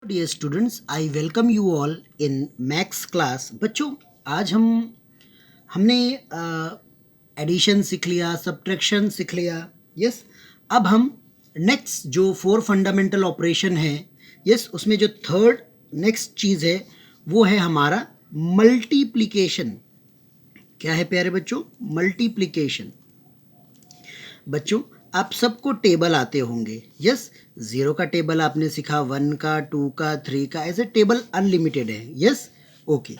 Dear students, I welcome you all in maths class. बच्चों, आज हमने एडिशन सीख लिया, सब्ट्रैक्शन सीख लिया। यस, अब हम नेक्स्ट जो 4 फंडामेंटल ऑपरेशन है, यस, उसमें जो थर्ड नेक्स्ट चीज़ है वो है हमारा मल्टीप्लिकेशन। क्या है प्यारे बच्चों? मल्टीप्लिकेशन। बच्चों, आप सबको टेबल आते होंगे। यस, 0 का टेबल आपने सीखा, 1 का, 2 का, 3 का, ऐसे टेबल अनलिमिटेड है। Yes, okay.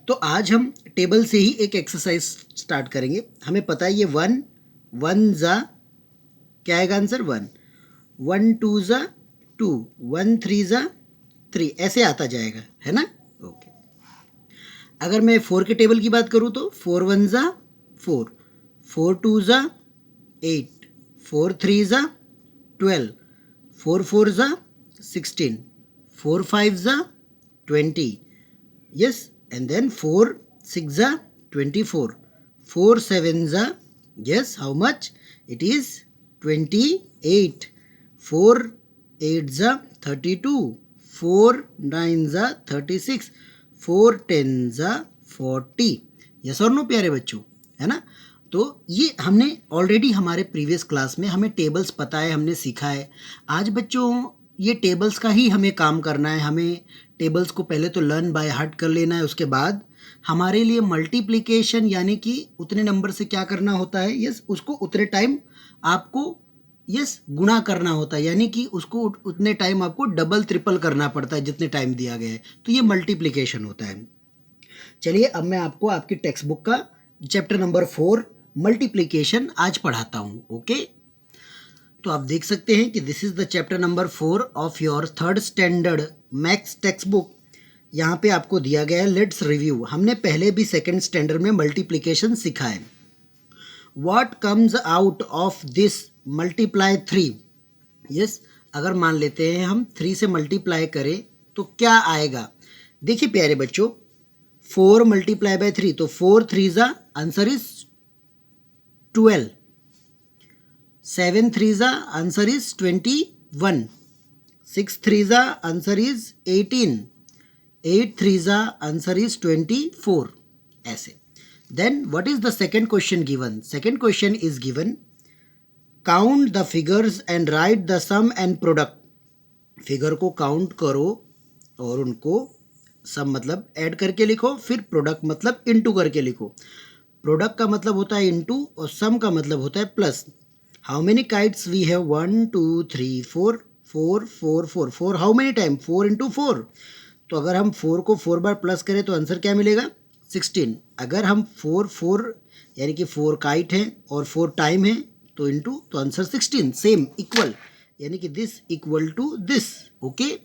तो आज हम टेबल से ही एक एक्सरसाइज स्टार्ट करेंगे। हमें पता है ये 1 1 जा, क्या आएगा आंसर? 1 1 2 जा 2, 1 3 जा 3, ऐसे आता जाएगा, है ना? ओके। अगर मैं 4 के टेबल की बात करूँ तो 4 1 जा 4, 4 2 जा 8, 4 3 जा 12, 4 4 जा 16, 4 5 जा 20. Yes, and then 4 6 जा 24, 4 7 जा, yes, how much? It is 28, 4 8 जा 32, 4 9 जा 36, 4 10 जा 40. यस और नो प्यारे बच्चों, है ना? तो ये हमने ऑलरेडी हमारे प्रीवियस क्लास में हमें टेबल्स पता है, हमने सीखा है। आज बच्चों ये टेबल्स का ही हमें काम करना है। हमें टेबल्स को पहले तो लर्न बाय हार्ट कर लेना है, उसके बाद हमारे लिए मल्टीप्लिकेशन यानी कि उतने नंबर से क्या करना होता है, यस, उसको उतने टाइम आपको यस गुणा करना होता है, यानी कि उसको उतने टाइम आपको डबल ट्रिपल करना पड़ता है जितने टाइम दिया गया है। तो ये मल्टीप्लिकेशन होता है। चलिए, अब मैं आपको आपकी टेक्स्ट बुक का चैप्टर नंबर 4 मल्टीप्लिकेशन आज पढ़ाता हूँ। ओके, तो आप देख सकते हैं कि this is the chapter number 4 of your third standard maths text book. यहाँ पे आपको दिया गया है, लेट्स रिव्यू। हमने पहले भी सेकेंड स्टैंडर्ड में मल्टीप्लिकेशन सीखा है। What comes out of this multiply 3। Yes, अगर मान लेते हैं हम 3 से मल्टीप्लाई करें तो क्या आएगा? देखिए प्यारे बच्चों, 4 मल्टीप्लाई बाय 3, तो 4 3 जा, आंसर इज 12, 7 3 जा, आंसर इज 21, 6 3 जा, आंसर इज 18, 8 3 जा, आंसर इज 24, ऐसे। Then what is the second question given? Second question is given, count the figures and write the sum and product. Figure को count करो और उनको सम मतलब ऐड करके लिखो, फिर प्रोडक्ट मतलब इनटू करके लिखो। प्रोडक्ट का मतलब होता है इनटू और सम का मतलब होता है plus. How many kites we have? 1 2 3 4, 4 4 4 4, how many time? 4 into 4। तो अगर हम 4 को 4 बार प्लस करें तो आंसर क्या मिलेगा? 16। अगर हम 4 4 यानी कि 4 काइट है और 4 टाइम है तो इनटू, तो आंसर 16, सेम इक्वल, यानी कि this equal to this. Okay,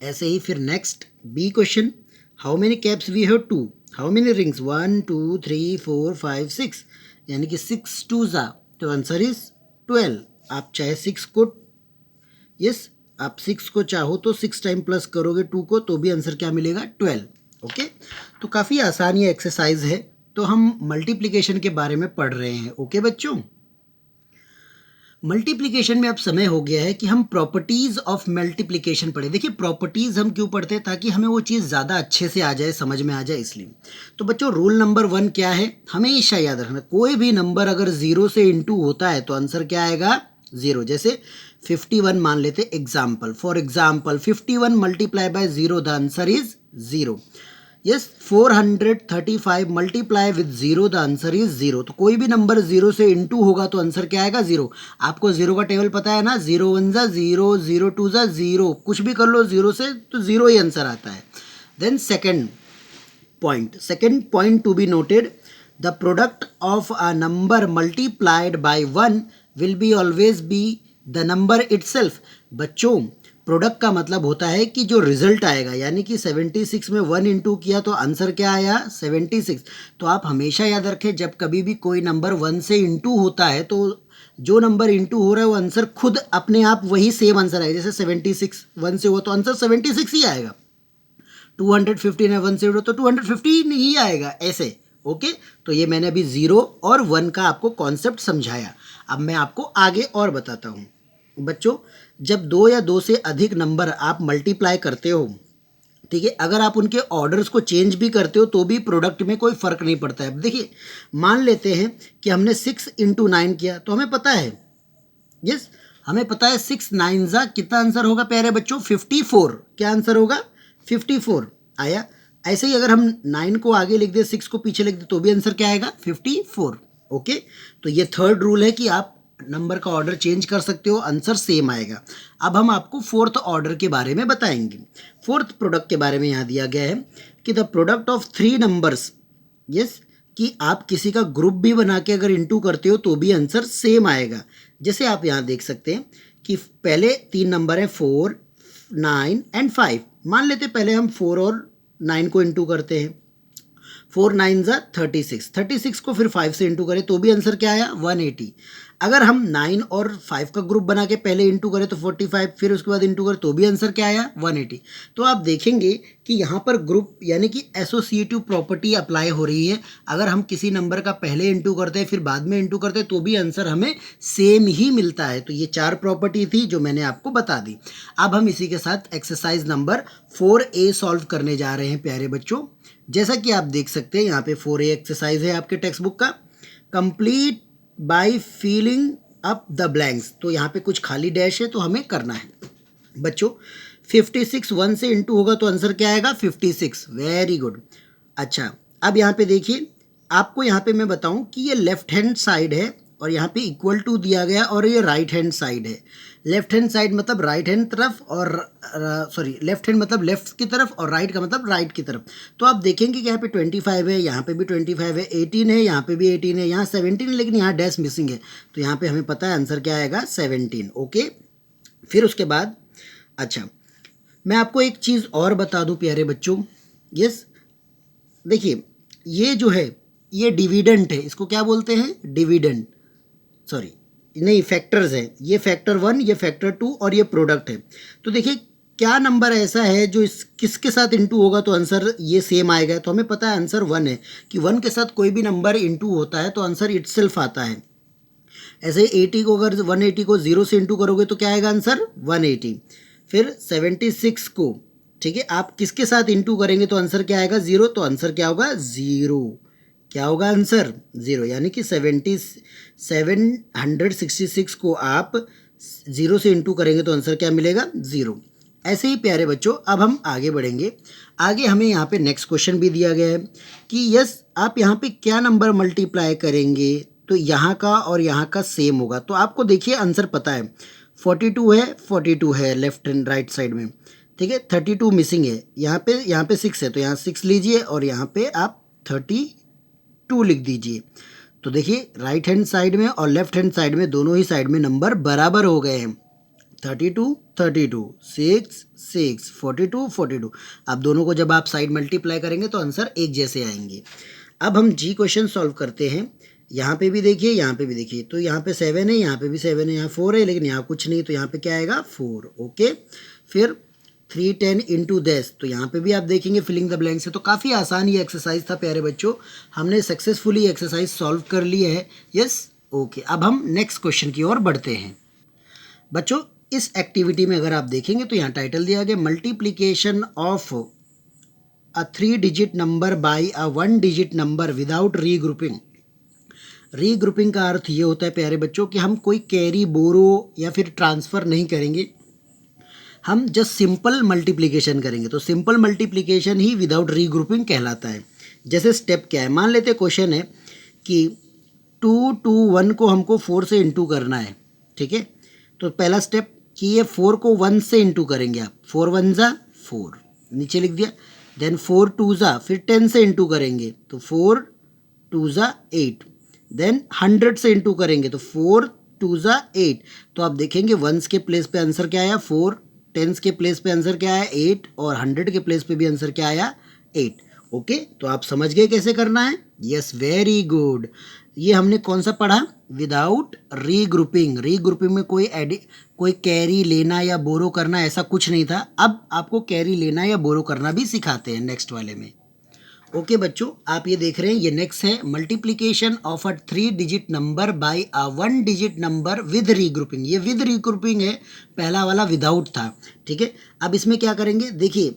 ऐसे ही फिर next B question, how many caps we have? 2, how many rings? 1 2 3 4 5 6, यानी कि 6 2 जा, तो आंसर इज 12। आप चाहे 6 को, यस, आप 6 को चाहो तो 6 टाइम प्लस करोगे 2 को तो भी आंसर क्या मिलेगा? 12। ओके, तो काफ़ी आसान ये एक्सरसाइज है। तो हम मल्टीप्लिकेशन के बारे में पढ़ रहे हैं। ओके बच्चों, मल्टीप्लिकेशन में अब समय हो गया है कि हम प्रॉपर्टीज ऑफ मल्टीप्लिकेशन पढ़े। देखिए, प्रॉपर्टीज हम क्यों पढ़ते हैं? ताकि हमें वो चीज़ ज़्यादा अच्छे से आ जाए, समझ में आ जाए, इसलिए। तो बच्चों, रूल नंबर 1 क्या है? हमेशा याद रखना, कोई भी नंबर अगर 0 से इंटू होता है तो आंसर क्या आएगा? 0। जैसे 51 मान लेते example, for example 51 multiply by 0, the answer is 0। Yes, 435 multiply with 0, the answer is 0। तो कोई भी नंबर 0 से इंटू होगा तो आंसर क्या आएगा? 0। आपको 0 का टेबल पता है ना? 0 1 जा 0, 0 2 जा 0, कुछ भी कर लो 0 से तो 0 ही आंसर आता है। Then second point to be noted, the product of a number multiplied by 1 will be always be the number itself. बच्चों, प्रोडक्ट का मतलब होता है कि जो रिजल्ट आएगा, यानी कि 76 में 1 इंटू किया तो आंसर क्या आया? 76। तो आप हमेशा याद रखें, जब कभी भी कोई नंबर 1 से इंटू होता है तो जो नंबर इंटू हो रहा है वो आंसर खुद अपने आप वही सेम आंसर आएगा। जैसे 76 1 से हुआ तो आंसर 76 ही आएगा। 215 है 1 से उड़ो तो 215 ही आएगा, ऐसे। ओके, तो ये मैंने अभी 0 और 1 का आपको कॉन्सेप्ट समझाया। अब मैं आपको आगे और बताता हूँ। बच्चों, जब 2 या 2 से अधिक नंबर आप मल्टीप्लाई करते हो, ठीक है, अगर आप उनके ऑर्डर्स को चेंज भी करते हो तो भी प्रोडक्ट में कोई फ़र्क नहीं पड़ता है। अब देखिए, मान लेते हैं कि हमने 6 इंटू 9 किया, तो हमें पता है, यस, हमें पता है 6 9 जा कितना आंसर होगा प्यारे बच्चों, 54। क्या आंसर होगा, 54 आया। ऐसे ही अगर हम 9 को आगे लिख दे, 6 को पीछे लिख दे, तो भी आंसर क्या आएगा, 54। ओके, तो ये थर्ड रूल है कि आप नंबर का ऑर्डर चेंज कर सकते हो, आंसर सेम आएगा। अब हम आपको फोर्थ ऑर्डर के बारे में बताएंगे। फोर्थ प्रोडक्ट के बारे में यहाँ दिया गया है कि the product of 3 numbers, yes, कि आप किसी का ग्रुप भी बना के अगर इंटू करते हो तो भी आंसर सेम आएगा। जैसे आप यहाँ देख सकते हैं कि पहले 3 नंबर हैं 4, 9 एंड 5। मान लेते पहले हम 4 और 9 को इंटू करते हैं, 4 9 जा 36, 36 को फिर 5 से इंटू करें तो भी आंसर क्या आया, 180। अगर हम 9 और 5 का ग्रुप बना के पहले इंटू करें तो 45, फिर उसके बाद इंटू करें तो भी आंसर क्या आया, 180। तो आप देखेंगे कि यहाँ पर ग्रुप यानी कि एसोसिएटिव प्रॉपर्टी अप्लाई हो रही है। अगर हम किसी नंबर का पहले इंटू करते हैं फिर बाद में इंटू करते हैं तो भी आंसर हमें सेम ही मिलता है। तो ये 4 प्रॉपर्टी थी जो मैंने आपको बता दी। अब हम इसी के साथ एक्सरसाइज नंबर 4A सॉल्व करने जा रहे हैं प्यारे बच्चों। जैसा कि आप देख सकते हैं यहाँ पे 4A एक्सरसाइज है आपके टेक्स्ट बुक का, complete by filling up the blanks. तो यहाँ पे कुछ खाली डैश है तो हमें करना है बच्चों। 56 1 से इंटू होगा तो आंसर क्या आएगा, 56। Very good. अच्छा, अब यहाँ पे देखिए, आपको यहाँ पे मैं बताऊँ कि ये लेफ्ट हैंड साइड है और यहाँ पे इक्वल टू दिया गया और ये राइट हैंड साइड है। लेफ्ट हैंड साइड मतलब राइट हैंड तरफ और सॉरी, लेफ्ट हैंड मतलब लेफ्ट की तरफ और राइट का मतलब राइट की तरफ। तो आप देखेंगे कि यहाँ पे 25 है, यहाँ पे भी 25 है, 18 है, यहाँ पे भी 18 है, यहाँ 17 है, लेकिन यहाँ डैश मिसिंग है। तो यहाँ पे हमें पता है आंसर क्या आएगा, 17। ओके, फिर उसके बाद अच्छा, मैं आपको एक चीज़ और बता दूँ प्यारे बच्चों। यस, देखिए, ये जो है ये डिविडेंट है, इसको क्या बोलते हैं, डिविडेंट, सॉरी नहीं, फैक्टर्स हैं। ये फैक्टर 1, ये फैक्टर 2 और ये प्रोडक्ट है। तो देखिए, क्या नंबर ऐसा है जो इस किसके साथ इंटू होगा तो आंसर ये सेम आएगा। तो हमें पता है आंसर 1 है कि 1 के साथ कोई भी नंबर इंटू होता है तो आंसर इटसेल्फ आता है। ऐसे 80 को अगर 180 को 0 से इंटू करोगे तो क्या आएगा आंसर, 180। फिर 76 को, ठीक है, आप किसके साथ इंटू करेंगे तो आंसर क्या आएगा, 0। तो आंसर क्या होगा, 0। क्या होगा आंसर, 0। यानी कि 766 को आप 0 से इंटू करेंगे तो आंसर क्या मिलेगा, 0। ऐसे ही प्यारे बच्चों, अब हम आगे बढ़ेंगे। आगे हमें यहाँ पे नेक्स्ट क्वेश्चन भी दिया गया है कि यस, आप यहाँ पे क्या नंबर मल्टीप्लाई करेंगे तो यहाँ का और यहाँ का सेम होगा। तो आपको देखिए आंसर पता है, 42 है लेफ्ट एंड राइट साइड में, ठीक है, 32 मिसिंग है, यहाँ पे 6 है तो यहाँ 6 लीजिए और यहाँ पे आप 32 लिख दीजिए। तो देखिए, राइट हैंड साइड में और लेफ्ट हैंड साइड में दोनों ही साइड में नंबर बराबर हो गए हैं, 32 32, 6 6, 42 42। अब दोनों को जब आप साइड मल्टीप्लाई करेंगे तो आंसर एक जैसे आएंगे। अब हम जी क्वेश्चन सॉल्व करते हैं। यहाँ पे भी देखिए, यहाँ पे भी देखिए, तो यहाँ पे 7 है, यहाँ पे भी 7 है, यहाँ 4 है, लेकिन यहाँ कुछ नहीं, तो यहाँ पे क्या आएगा, 4। ओके, फिर 310 इंटू दैश, तो यहाँ पे भी आप देखेंगे फिलिंग द ब्लैंक्स है। तो काफ़ी आसान ये एक्सरसाइज था प्यारे बच्चों, हमने सक्सेसफुली एक्सरसाइज सॉल्व कर ली है। यस, ओके, अब हम नेक्स्ट क्वेश्चन की ओर बढ़ते हैं बच्चों। इस एक्टिविटी में अगर आप देखेंगे तो यहाँ टाइटल दिया गया, multiplication of a 3 digit number by a 1 digit number without regrouping. Regrouping का अर्थ ये होता है प्यारे बच्चों कि हम कोई कैरी, बोरो या फिर ट्रांसफ़र नहीं करेंगे, हम जस्ट सिंपल मल्टीप्लिकेशन करेंगे। तो सिंपल मल्टीप्लिकेशन ही विदाउट रीग्रुपिंग कहलाता है। जैसे स्टेप क्या है, मान लेते क्वेश्चन है कि 2 2 1 को हमको 4 से इंटू करना है, ठीक है। तो पहला स्टेप कि ये 4 को 1 से इंटू करेंगे आप, 4 1 जा 4, नीचे लिख दिया। देन 4 2 जा, फिर 10 से इंटू करेंगे तो 4 2 जा 8। देन 100 से इंटू करेंगे तो 4 2 जा 8। तो आप देखेंगे वंस के प्लेस पे आंसर क्या आया, 4, टेंस के प्लेस पे आंसर क्या आया, 8, और 100 के प्लेस पे भी आंसर क्या आया, 8। ओके, तो आप समझ गए कैसे करना है। Yes, very good. ये हमने कौन सा पढ़ा, विदाउट रीग्रुपिंग। रीग्रुपिंग में कोई कैरी लेना या बोरो करना ऐसा कुछ नहीं था। अब आपको कैरी लेना या बोरो करना भी सिखाते हैं नेक्स्ट वाले में। ओके बच्चों, आप ये देख रहे हैं, ये नेक्स्ट है multiplication of a 3 digit number by a 1 digit number with regrouping. ये विद रीग्रुपिंग है, पहला वाला विदाउट था। ठीक है, अब इसमें क्या करेंगे, देखिए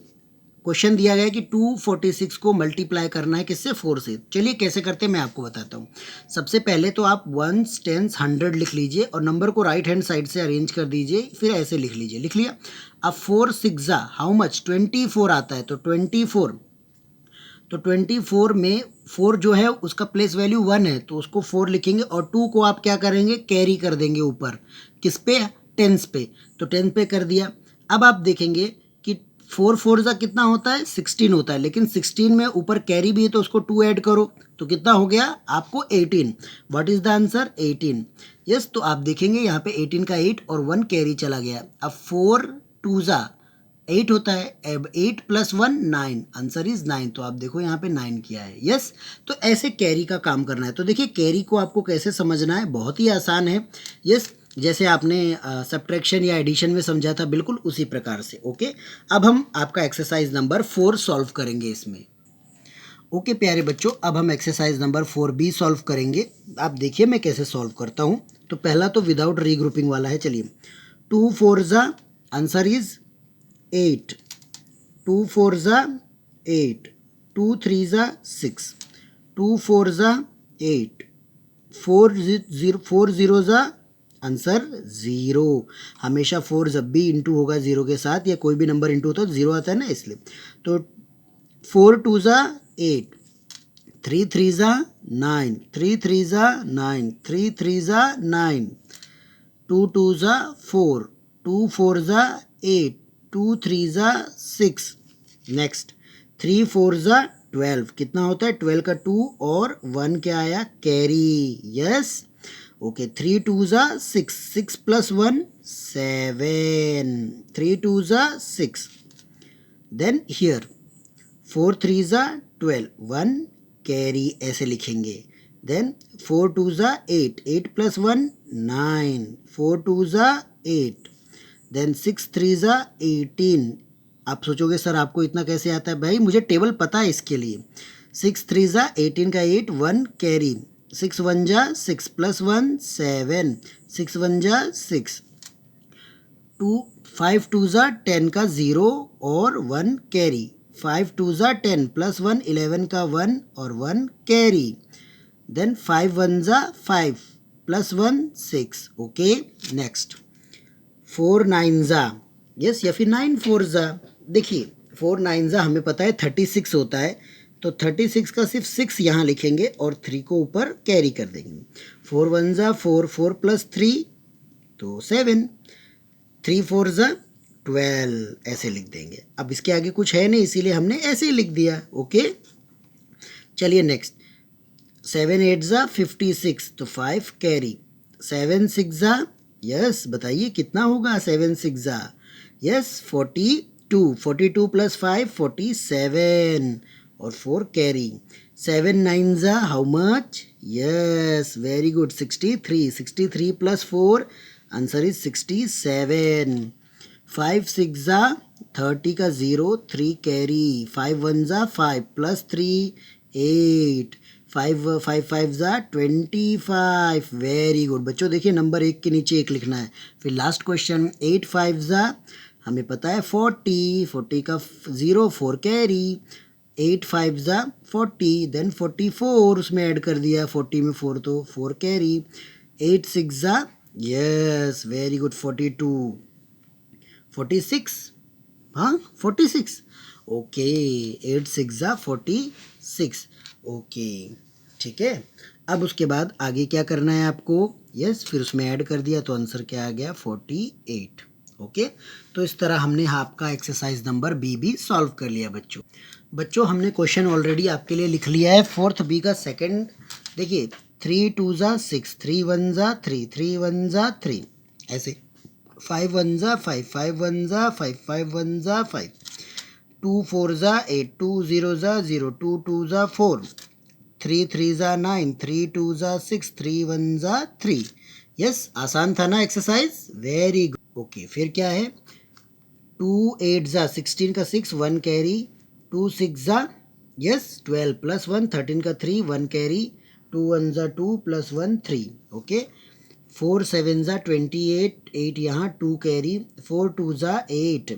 क्वेश्चन दिया गया है कि 246 को मल्टीप्लाई करना है किससे, 4 से। चलिए कैसे करते हैं मैं आपको बताता हूँ। सबसे पहले तो आप 1s 10s 100 लिख लीजिए और नंबर को राइट हैंड साइड से अरेंज कर दीजिए, फिर ऐसे लिख लीजिए। लिख लिया। अब 4 6 हाउ मच, 24 आता है, तो 24, तो 24 में 4 जो है उसका प्लेस वैल्यू 1 है, तो उसको 4 लिखेंगे और 2 को आप क्या करेंगे, कैरी कर देंगे ऊपर, किस पे, टेंस पे, तो 10 पे कर दिया। अब आप देखेंगे कि 4 4 का कितना होता है, 16 होता है, लेकिन 16 में ऊपर कैरी भी है तो उसको 2 ऐड करो, तो कितना हो गया आपको 18। What is the answer, 18। Yes, तो आप देखेंगे यहाँ पे 18 का 8 और 1 कैरी चला गया। अब 4 2 8 होता है, अब 8 + 1 9, आंसर इज 9, तो आप देखो यहाँ पे 9 किया है। यस, तो ऐसे कैरी का काम करना है। तो देखिए कैरी को आपको कैसे समझना है, बहुत ही आसान है। यस, जैसे आपने सब्ट्रैक्शन या एडिशन में समझा था, बिल्कुल उसी प्रकार से। ओके, अब हम आपका एक्सरसाइज नंबर 4 सॉल्व करेंगे इसमें। ओके प्यारे बच्चों, अब हम एक्सरसाइज नंबर 4B सॉल्व करेंगे। आप देखिए मैं कैसे सॉल्व करता हूँ। तो पहला तो विदाउट रीग्रुपिंग वाला है। चलिए, 2 4 आंसर इज 8, 2 4 8, 2 3 6, 2 4 8, 4 0 आंसर 0। हमेशा 4 जब भी इंटू होगा 0 के साथ, या कोई भी नंबर इंटू होता है तो 0 आता है ना, इसलिए। तो 4 2 8, 3 3 9, 3 3 9, 3 3 9, 2 2 4, 2 4 8, 2 3 6। नेक्स्ट 3 4 12, कितना होता है, 12 का 2 और 1 क्या आया, carry. Yes, okay, 3 2 6, 6 + 1 7, 3 2 6। Then here 4 3 12, 1 carry, ऐसे लिखेंगे। देन 4 2 8, 8 + 1 9, 4 2 8। देन 6 3 18। आप सोचोगे सर आपको इतना कैसे आता है, भाई मुझे टेबल पता है इसके लिए। 6 3 18 का 8, 1 कैरी, 6 1 6 + 1 7, 6 1 6, 2 5 2 10 का 0 और 1 कैरी, 5 2 10 + 1 11 का 1 और 1 carry. Then 5 1 5 + 1 6। Okay, next 4 9 yes, या फिर 9 4। देखिए 4 9 हमें पता है 36 होता है, तो 36 का सिर्फ 6 यहाँ लिखेंगे और 3 को ऊपर कैरी कर देंगे। 4 1 4, 4 + 3 तो 7, 3 4 12, ऐसे लिख देंगे। अब इसके आगे कुछ है नहीं, इसीलिए हमने ऐसे ही लिख दिया। ओके, चलिए नेक्स्ट 7 8 56, तो 5 कैरी, 7 6 यस, बताइए कितना होगा 7 6 यस 42, 42 + 5 47 और 4 carry, 7 9 how much, yes very good 63, 63 + 4 answer is 67। 5 6 30 का 0, 3 कैरी, 5 1 5 + 3 8, 5 5 5 25। वेरी गुड बच्चों, देखिए नंबर 1 के नीचे 1 लिखना है। फिर लास्ट क्वेश्चन 8 5 हमें पता है 40, 40 का 0 4 कैरी, 8 5 40, देन 44 उसमें ऐड कर दिया, 40 में 4 तो 4 कैरी, 8 6 यस वेरी गुड 42, 46 हाँ 46 ओके, 8 6 46 ओके, ठीक है। अब उसके बाद आगे क्या करना है आपको, यस फिर उसमें ऐड कर दिया तो आंसर क्या आ गया 48। ओके, तो इस तरह हमने आपका एक्सरसाइज नंबर बी भी सॉल्व कर लिया बच्चों हमने क्वेश्चन ऑलरेडी आपके लिए लिख लिया है 4th बी का सेकंड। देखिए 3 2 6, 3 1 3, 3 1 3, ऐसे 5 1 5, 5 1 5, 5 1 5, 2 4 8, 2 0 0, 2 2 4, 3 3 9, 3 2 6, 3 1 3। यस आसान था ना एक्सरसाइज, वेरी गुड। ओके फिर क्या है 2 8 16 का 6, 1 कैरी, 2 6 यस 12 प्लस 1 13 का 3 1 कैरी 2 1 ज़ा 2 प्लस 1 3 ओके 4 7 ज़ा 28 8 यहाँ 2 कैरी 4 2 ज़ा 8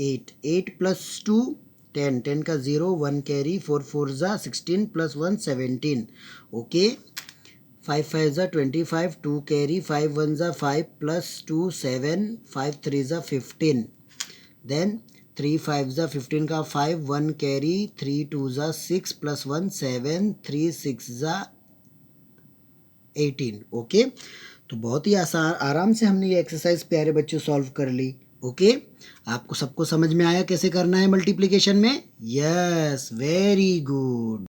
8 8 प्लस 2 10 10 का 0 1 कैरी 4 4 ज़ा 16 प्लस 1 17 ओके 5 5 ज़ा 25 2 कैरी 5 1 ज़ा 5 प्लस 2 7 5 3 ज़ा 15 देन 3 5 ज़ा 15 का 5 1 कैरी 3 2 ज़ा 6 प्लस 1 7 3 6 ज़ा 18 ओके तो बहुत ही आसान आराम से हमने ये एक्सरसाइज प्यारे बच्चों सॉल्व कर ली ओके आपको सबको समझ में आया कैसे करना है मल्टीप्लिकेशन में यस वेरी गुड